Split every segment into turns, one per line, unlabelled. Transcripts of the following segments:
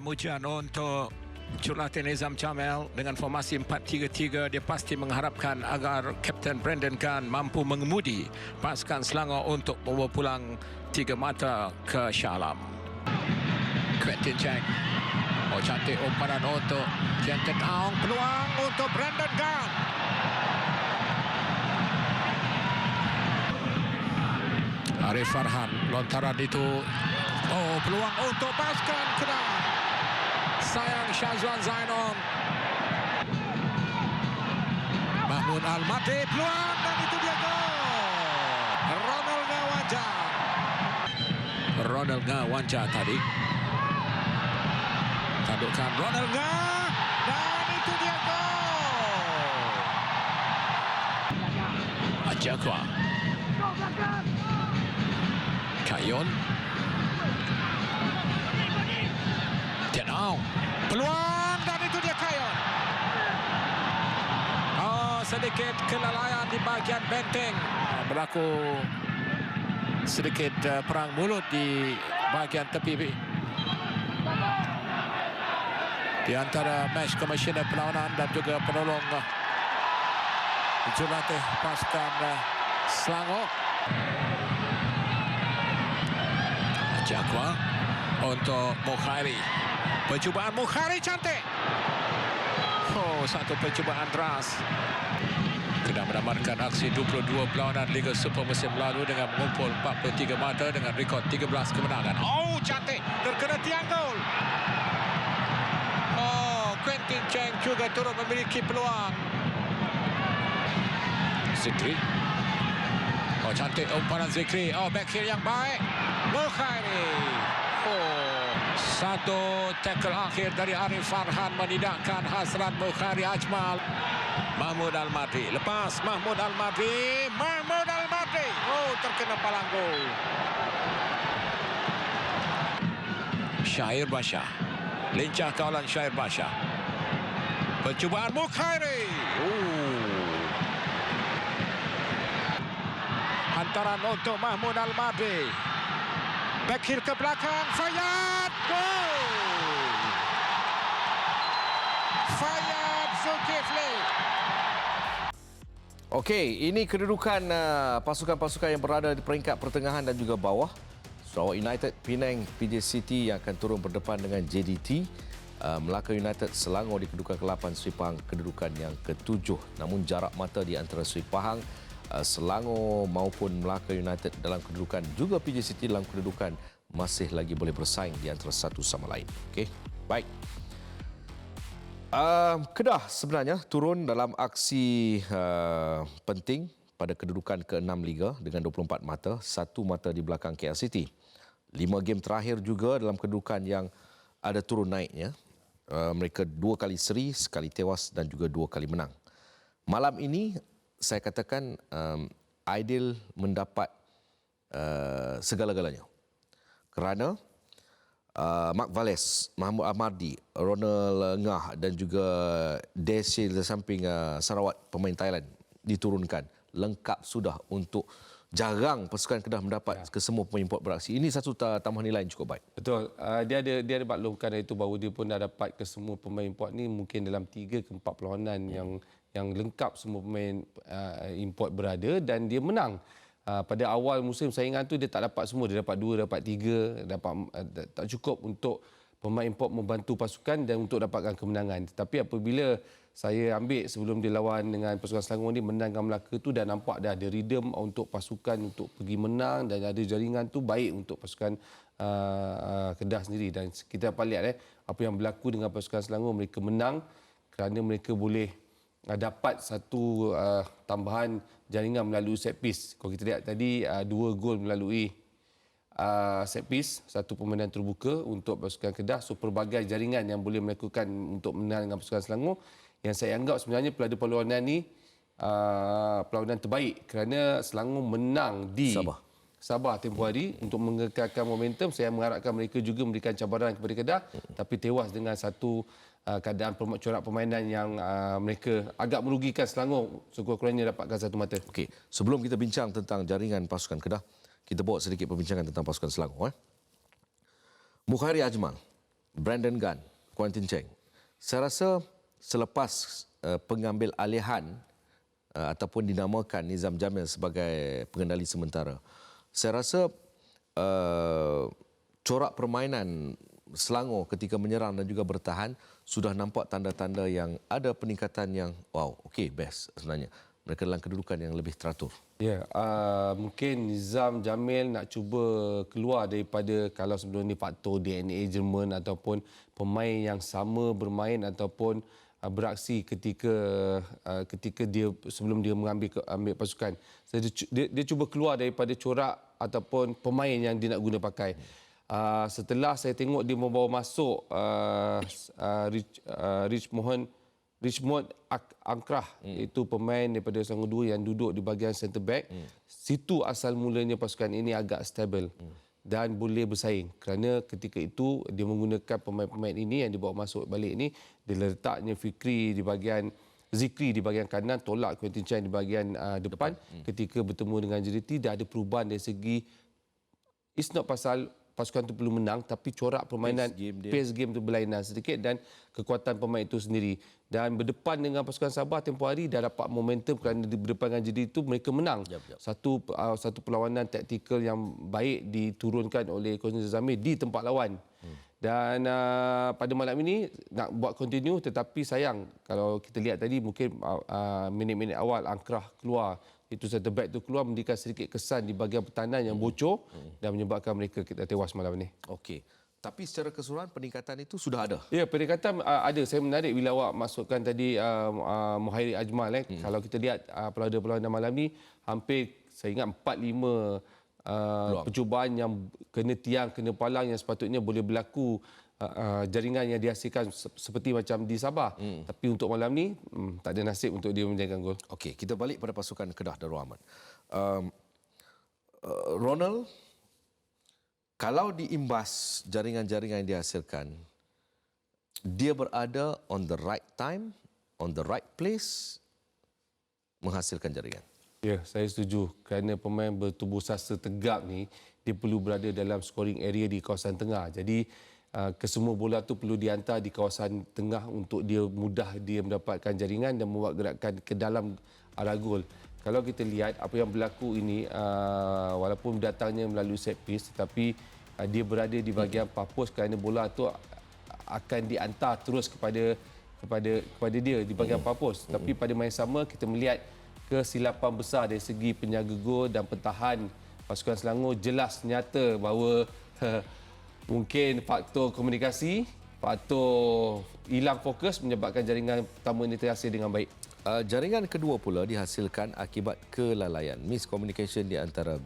Mujian untuk Jurulatih Nizam Jamil dengan formasi 4-3-3, dia pasti mengharapkan agar Kapten Brandon Gunn mampu mengemudi pasukan Selangor untuk membawa pulang 3 mata ke Shah Alam. Quentin Cheng, cantik umpanan untuk Tian Ten Aung, peluang untuk Brandon Gunn. Arif Farhan, lontaran itu, peluang untuk pasukan Kedah. Sayang Syazwan Zainon. Mahmud Al-Mati, peluang dan itu dia gol. Ronald Ngawanja tadi. Tandukkan Ronald Ngawanja dan itu dia gol. Ajakwa. Kayon. Tian Aung, peluang dan itu dia Kayon. Sedikit kelalaian di bahagian benteng. Berlaku sedikit perang mulut di bahagian tepi di antara match komisioner perlawanan dan juga penolong jurulatih pasukan Selangor. Jakwa untuk Mukhairi. Percubaan Mukhairi cantik. Satu percubaan deras. Kedah mendapatkan aksi 22 perlawanan Liga Super musim lalu dengan mengumpul 43 mata dengan rekod 13 kemenangan. Cantik. Terkena tiang gol. Quentin Cheng juga turut memiliki peluang. Zikri. Cantik umpanan Zikri. Back heel yang baik. Mukhairi. Satu tackle akhir dari Arif Farhan menidakkan hasrat Mukhairi Ajmal. Mahmud Al-Mati. Lepas Mahmud Al-Mati. Terkena palang gol. Syair Bashar. Lincah kawalan Syair Bashar. Percubaan Mukhairi. Hantaran untuk Mahmud Al-Mati. Back heel ke belakang. Fayyad. Gol. Fayyad Zulkifli.
Okey, ini kedudukan pasukan-pasukan yang berada di peringkat pertengahan dan juga bawah. Sarawak United, Penang, PJ City yang akan turun berdepan dengan JDT. Melaka United, Selangor di kedudukan ke-8, Seri Pahang kedudukan yang ke-7. Namun jarak mata di antara Seri Pahang, Selangor maupun Melaka United dalam kedudukan, juga PJ City dalam kedudukan masih lagi boleh bersaing di antara satu sama lain. Okey, baik. Kedah sebenarnya turun dalam aksi penting pada kedudukan ke-6 Liga dengan 24 mata, 1 mata di belakang KL City. 5 game terakhir juga dalam kedudukan yang ada turun naiknya. Mereka 2 kali seri, sekali tewas dan juga 2 kali menang. Malam ini saya katakan Aidil mendapat segala-galanya. Kerana Mark Valles, Mahmud Ahmadi, Ronald Ngah dan juga Desil di samping Sarawak pemain Thailand diturunkan. Lengkap sudah untuk jarang pasukan Kedah mendapat kesemua pemain import beraksi. Ini satu tambahan nilai yang cukup baik.
Betul. Dia ada maklumkan itu bahawa dia pun dah dapat kesemua pemain import ni mungkin dalam 3 ke 4 perlawanan yang lengkap semua pemain import berada dan dia menang. Pada awal musim saingan tu dia tak dapat semua, dia dapat 2, dapat 3, tak cukup untuk pemain import membantu pasukan dan untuk dapatkan kemenangan. Tetapi apabila saya ambil sebelum dia lawan dengan pasukan Selangor ni menangkan Melaka tu dah nampak dah ada rhythm untuk pasukan untuk pergi menang dan ada jaringan tu baik untuk pasukan Kedah sendiri dan kita dapat lihat apa yang berlaku dengan pasukan Selangor, mereka menang kerana mereka boleh dapat satu tambahan jaringan melalui set piece. Kalau kita lihat tadi 2 gol melalui set piece, 1 permainan terbuka untuk pasukan Kedah. So pelbagai jaringan yang boleh melakukan untuk menang dengan pasukan Selangor yang saya anggap sebenarnya pada perlawanan ni perlawanan terbaik kerana Selangor menang di Sabah tempoh hari untuk mengekalkan momentum. Saya mengharapkan mereka juga memberikan cabaran kepada Kedah tapi tewas dengan satu keadaan corak permainan yang mereka agak merugikan Selangor sekurang-kurangnya dapatkan 1 mata.
Okey, sebelum kita bincang tentang jaringan pasukan Kedah, kita bawa sedikit perbincangan tentang pasukan Selangor. Mukhairi Ajmal Brandon Gunn, Quentin Cheng. Saya rasa selepas pengambil alihan ataupun dinamakan Nizam Jamil sebagai pengendali sementara, saya rasa corak permainan Selangor ketika menyerang dan juga bertahan sudah nampak tanda-tanda yang ada peningkatan yang best sebenarnya. Mereka dalam kedudukan yang lebih teratur.
Ya, mungkin Nizam Jamil nak cuba keluar daripada kalau sebelum ni faktor DNA Jerman ataupun pemain yang sama bermain ataupun beraksi ketika dia sebelum dia ambil pasukan. Dia cuba keluar daripada corak ataupun pemain yang dia nak guna pakai. Setelah saya tengok dia membawa masuk Richmond Ankrah, itu pemain daripada Selangor 2 yang duduk di bahagian centre back. Situ asal mulanya pasukan ini agak stabil dan boleh bersaing. Kerana ketika itu dia menggunakan pemain-pemain ini yang dibawa masuk balik ini, dia letaknya Zikri di bahagian kanan, tolak Quentin Cheng di bahagian depan. Ketika bertemu dengan JDT, dia ada perubahan dari segi, it's not pasal pasukan itu perlu menang, tapi corak permainan, pace game itu berlainan sedikit dan kekuatan pemain itu sendiri. Dan berdepan dengan pasukan Sabah tempoh hari dah dapat momentum kerana di berdepan dengan JDT itu mereka menang. Satu perlawanan taktikal yang baik diturunkan oleh Coach Zamir di tempat lawan. Dan pada malam ini nak buat continue, tetapi sayang kalau kita lihat tadi mungkin minit-minit awal Ankrah keluar, itu centre back itu keluar memberikan sedikit kesan di bahagian pertahanan yang bocor dan menyebabkan mereka kita tewas malam ini.
Okey. Tapi secara keseluruhan peningkatan itu sudah ada.
Ya, peningkatan ada. Saya menarik bila awak masukkan tadi Muhairi Ajmal. Kalau kita lihat pelawanda-pelawanda malam ni, hampir saya ingat 4-5 percubaan yang kena tiang, kena palang yang sepatutnya boleh berlaku jaringan yang dihasilkan seperti macam di Sabah. Tapi untuk malam ni tak ada nasib untuk dia menjadikan gol.
Okey, kita balik pada pasukan Kedah Darul Aman. Ronald, kalau diimbas jaringan-jaringan yang dihasilkan, dia berada on the right time, on the right place, menghasilkan jaringan.
Ya, saya setuju. Kerana pemain bertubuh sasa tegap ni, dia perlu berada dalam scoring area di kawasan tengah. Jadi, kesemua bola tu perlu dihantar di kawasan tengah untuk dia mudah dia mendapatkan jaringan dan membuat gerakan ke dalam arah gol. Kalau kita lihat apa yang berlaku ini, walaupun datangnya melalui set piece, tetapi dia berada di bahagian papus kerana bola tu akan dihantar terus kepada dia di bahagian papus. Tapi pada masa sama kita melihat kesilapan besar dari segi penjaga gol dan pentahan pasukan Selangor. Jelas nyata bahawa mungkin faktor komunikasi, faktor hilang fokus menyebabkan jaringan pertama ini terhasil dengan baik.
Jaringan kedua pula dihasilkan akibat kelalaian, miscommunication di antara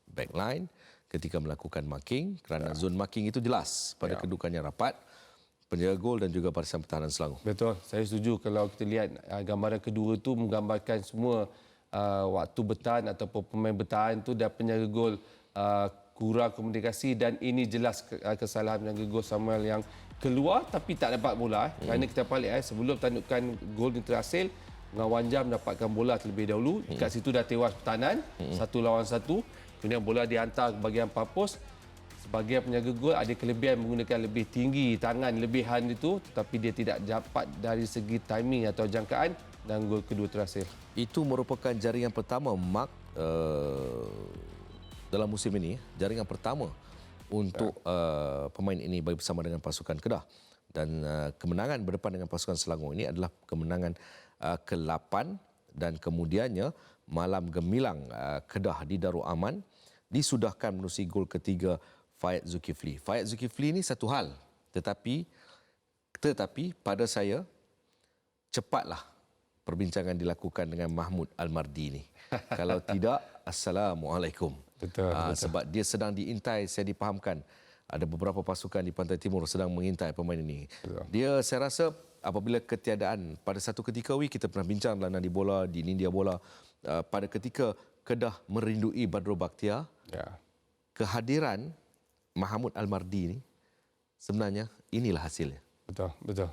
backline ketika melakukan marking, kerana zone marking itu jelas pada kedudukan yang rapat, penjaga gol dan juga barisan pertahanan Selangor.
Betul, saya setuju. Kalau kita lihat gambaran kedua itu menggambarkan semua waktu bertahan ataupun pemain bertahan itu dan penjaga gol kurang komunikasi, dan ini jelas kesalahan penjaga gol Samuel yang keluar tapi tak dapat bola. Kerana kita balik sebelum tandukan gol ini terhasil, Wan Jam dapatkan bola terlebih dahulu. Kat situ dah tewas pertahanan, 1 lawan 1. Kemudian bola dihantar ke bahagian papus. Sebagai penjaga gol ada kelebihan menggunakan lebih tinggi tangan lebihan itu, tetapi dia tidak dapat dari segi timing atau jangkaan dan gol kedua terhasil.
Itu merupakan jaringan pertama Mark dalam musim ini, jaringan pertama untuk pemain ini bersama dengan pasukan Kedah. Dan kemenangan berdepan dengan pasukan Selangor ini adalah kemenangan ke-8 dan kemudiannya malam gemilang Kedah di Darul Aman disudahkan menerusi gol ketiga Fayed Zulkifli. Fayed Zulkifli ini satu hal, tetapi pada saya cepatlah perbincangan dilakukan dengan Mahmud Almardi ini. Kalau tidak, Assalamualaikum.
Betul.
Sebab dia sedang diintai, saya dipahamkan ada beberapa pasukan di Pantai Timur sedang mengintai pemain ini. Betul. Dia, saya rasa apabila ketiadaan, pada satu ketika kita pernah bincang dalam Nadi Bola, di Nindia Bola, pada ketika Kedah merindui Badrul Bakhtiar, kehadiran Mahmud Almardi ini sebenarnya inilah hasilnya.
Betul, betul.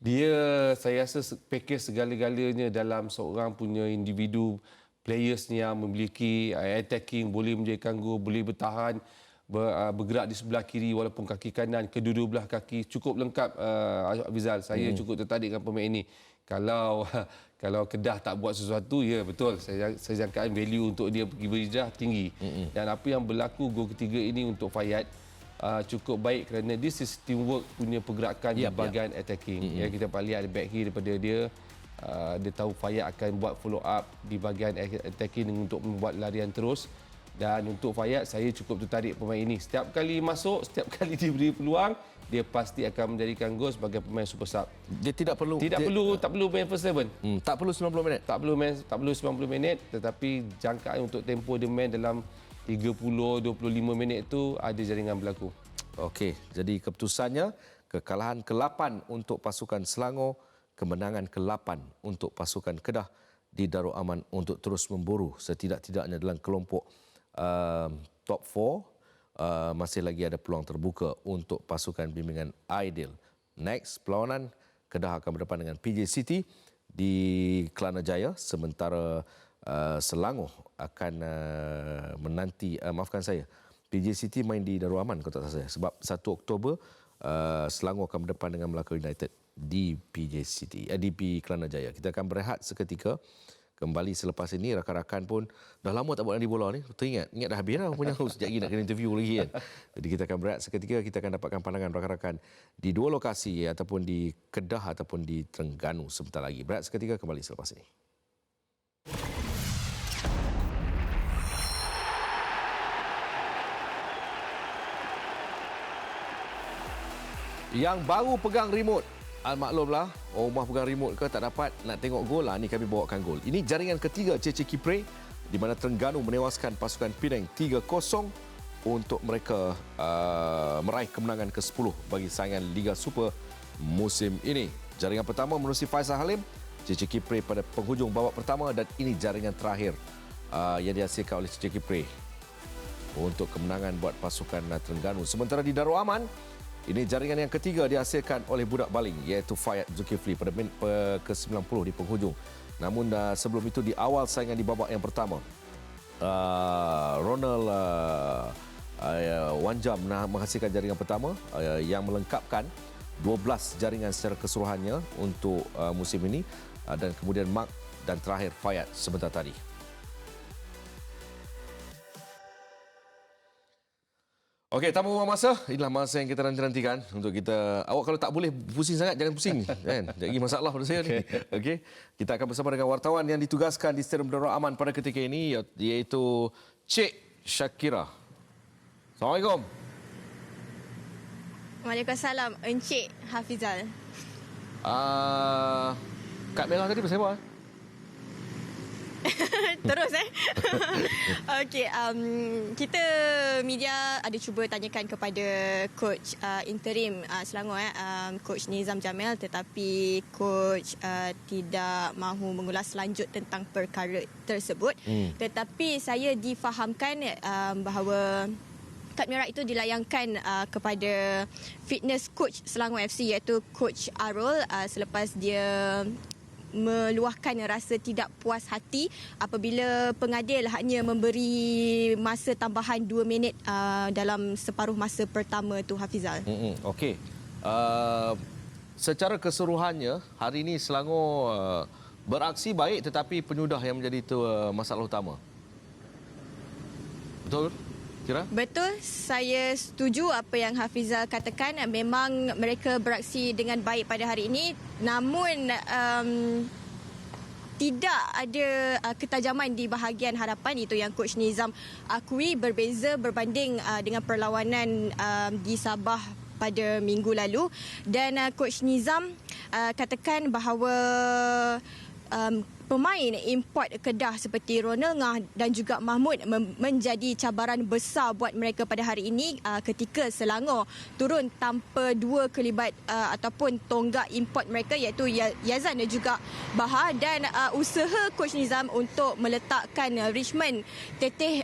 Dia, saya rasa pakej segala-galanya dalam seorang punya individu, players yang memiliki attacking, boleh menjadikan gol, boleh bertahan, bergerak di sebelah kiri walaupun kaki kanan, kedua-dua belah kaki cukup lengkap. Afizal, saya cukup tertarik dengan pemain ini. Kalau Kedah tak buat sesuatu, ya betul, saya jangkaan value untuk dia pergi berhijrah tinggi. Dan apa yang berlaku gol ketiga ini untuk Fayad cukup baik kerana this is teamwork punya pergerakan di bahagian attacking. Ya, kita lihat back heel daripada dia. Dia tahu Fayad akan buat follow up di bahagian attacking untuk membuat larian terus. Dan untuk Fayad, saya cukup tertarik pemain ini. Setiap kali masuk, setiap kali diberi peluang, dia pasti akan menjadikan gol sebagai pemain super sub.
Dia tak perlu
main first 11.
Tak perlu 90 minit.
Tak perlu 90 minit, tetapi jangkaan untuk tempoh dia main dalam 30-25 minit itu ada jaringan berlaku.
Okey, jadi keputusannya kekalahan ke-8 untuk pasukan Selangor, kemenangan ke-8 untuk pasukan Kedah di Darul Aman untuk terus memburu setidak-tidaknya dalam kelompok top 4. Masih lagi ada peluang terbuka untuk pasukan bimbingan Aidil. Next, perlawanan Kedah akan berdepan dengan PJ City di Kelana Jaya, sementara Selangor akan menanti, PJ City main di Darul Aman kalau tak salah saya, sebab 1 Oktober Selangor akan berdepan dengan Melaka United di PJ City, di Kelana Jaya. Kita akan berehat seketika. Kembali selepas ini, rakan-rakan pun dah lama tak buat Nadi Bola ni. Ingat dah habis dah punya. Sekejap lagi nak kena interview lagi kan. Jadi kita akan berehat seketika, kita akan dapatkan pandangan rakan-rakan di dua lokasi, ataupun di Kedah ataupun di Terengganu sebentar lagi. Berehat seketika, kembali selepas ini. Yang baru pegang remote, maklumlah, rumah pegang remote ke tak dapat nak tengok gol lah, ni kami bawakan gol. Ini jaringan ketiga CC Kipre di mana Terengganu menewaskan pasukan Penang 3-0 untuk mereka meraih kemenangan ke-10 bagi saingan Liga Super musim ini. Jaringan pertama menerusi Faisal Halim, CC Kipre pada penghujung babak pertama, dan ini jaringan terakhir yang dihasilkan oleh CC Kipre untuk kemenangan buat pasukan Terengganu. Sementara di Darul Aman, ini jaringan yang ketiga dihasilkan oleh budak baling, iaitu Fayad Zulkifli pada minit ke-90 di penghujung. Namun sebelum itu, di awal saingan di babak yang pertama, Ronald Wanjam menghasilkan jaringan pertama yang melengkapkan 12 jaringan secara keseluruhannya untuk musim ini, dan kemudian Mark dan terakhir Fayad sebentar tadi. Okey, tanpa buang masa, inilah masa yang kita nanti-nantikan untuk kita. Awak kalau tak boleh pusing sangat, jangan pusing. Kan? Jadi masalah pada saya ni. Okey, kita akan bersama dengan wartawan yang ditugaskan di Stadium Darul Aman pada ketika ini, iaitu Cik Syakira. Assalamualaikum.
Waalaikumsalam, Encik Hafizal.
Kad merah tadi pasal apa?
Terus Okey, kita media ada cuba tanyakan kepada coach interim Selangor, coach Nizam Jamil, tetapi coach tidak mahu mengulas lanjut tentang perkara tersebut. Tetapi saya difahamkan bahawa kad merah itu dilayangkan kepada fitness coach Selangor FC, iaitu coach Arul, selepas dia meluahkan rasa tidak puas hati apabila pengadil hanya memberi masa tambahan 2 minit dalam separuh masa pertama tu, Hafizal.
Okey. Secara keseluruhannya, hari ini Selangor beraksi baik, tetapi penyudah yang menjadi itu masalah utama. Betul? Kira?
Betul, saya setuju apa yang Hafizal katakan. Memang mereka beraksi dengan baik pada hari ini, namun tidak ada ketajaman di bahagian hadapan. Itu yang coach Nizam akui, berbeza berbanding dengan perlawanan di Sabah pada minggu lalu. Dan coach Nizam katakan bahawa pemain import Kedah seperti Ronald Ngah dan juga Mahmud menjadi cabaran besar buat mereka pada hari ini ketika Selangor turun tanpa dua kelibat ataupun tonggak import mereka, iaitu Yazan dan juga Bahar. Dan usaha coach Nizam untuk meletakkan Richmond teteh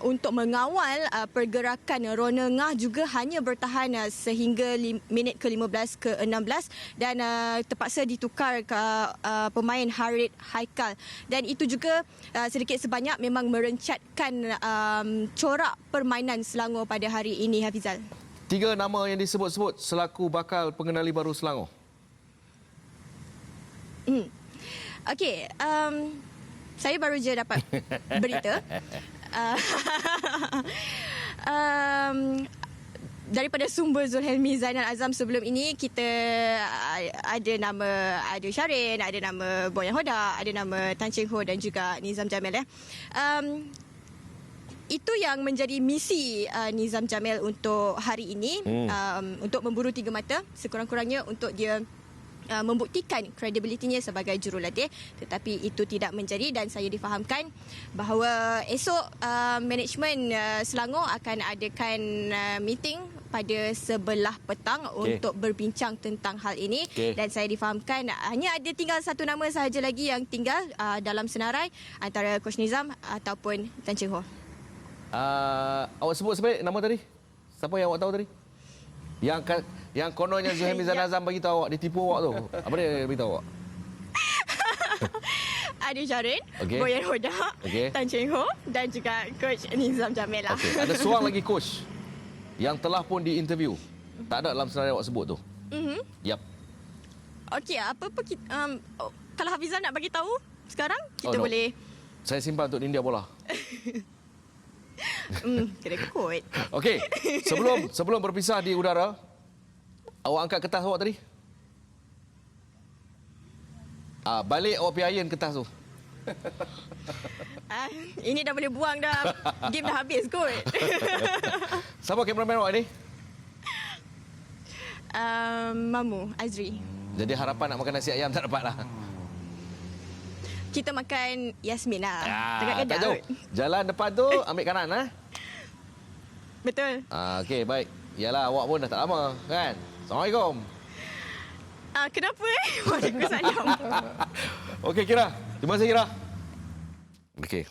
untuk mengawal pergerakan Ronald Ngah juga hanya bertahan sehingga minit ke-15 ke-16 dan terpaksa ditukar ke pemain Haikal. Dan itu juga sedikit sebanyak memang merencatkan corak permainan Selangor pada hari ini, Hafizal.
3 nama yang disebut-sebut selaku bakal pengendali baru Selangor.
Okey, saya baru je dapat berita. Daripada sumber Zulhelmi Zainal Azam sebelum ini, kita ada nama Adil Syarin, ada nama Boyan Hoda, ada nama Tan Cheng Ho dan juga Nizam Jamil. Itu yang menjadi misi Nizam Jamil untuk hari ini, untuk memburu 3 mata, sekurang-kurangnya untuk dia membuktikan kredibilitinya sebagai jurulatih, tetapi itu tidak menjadi dan saya difahamkan bahawa esok management Selangor akan adakan meeting pada 11 petang untuk berbincang tentang hal ini, dan saya difahamkan hanya ada tinggal 1 nama sahaja lagi yang tinggal dalam senarai antara Coach Nizam ataupun Tan Cheng Ho.
Awak sebut sebalik nama tadi. Siapa yang awak tahu tadi? Yang kononnya Zulhelmi Zainal Azam bagi tahu awak, dia tipu awak tu. Apa dia beritahu awak?
Adil Syarin, Boyan Hoda, Tan Cheng Ho dan juga Coach Nizam Jamil lah.
Ada seorang lagi coach yang telah pun diinterview. Tak ada dalam senarai awak sebut tu. Yap.
Okey, apa-apa kita, kalau Hafizal nak bagi tahu sekarang, kita boleh.
Saya simpan untuk India bola.
Kena kot.
Okey, sebelum berpisah di udara, awak angkat kertas awak tadi. Balik awak pergi iron kertas tu.
Ini dah boleh buang dah. Game dah habis kot.
Siapa kameraman awak ni?
Mamu, Azri.
Jadi harapan nak makan nasi ayam tak dapat lah.
Kita makan Yasmin lah. Dekat
Tak
kedai
jauh.
kot.
Jalan depan tu ambil kanan.
Betul.
Okey, baik. Yalah, awak pun dah tak lama kan? Assalamualaikum.
Kenapa Waalaikumsalam.
Okey, Kira. Terima kasih, Kira. Okey.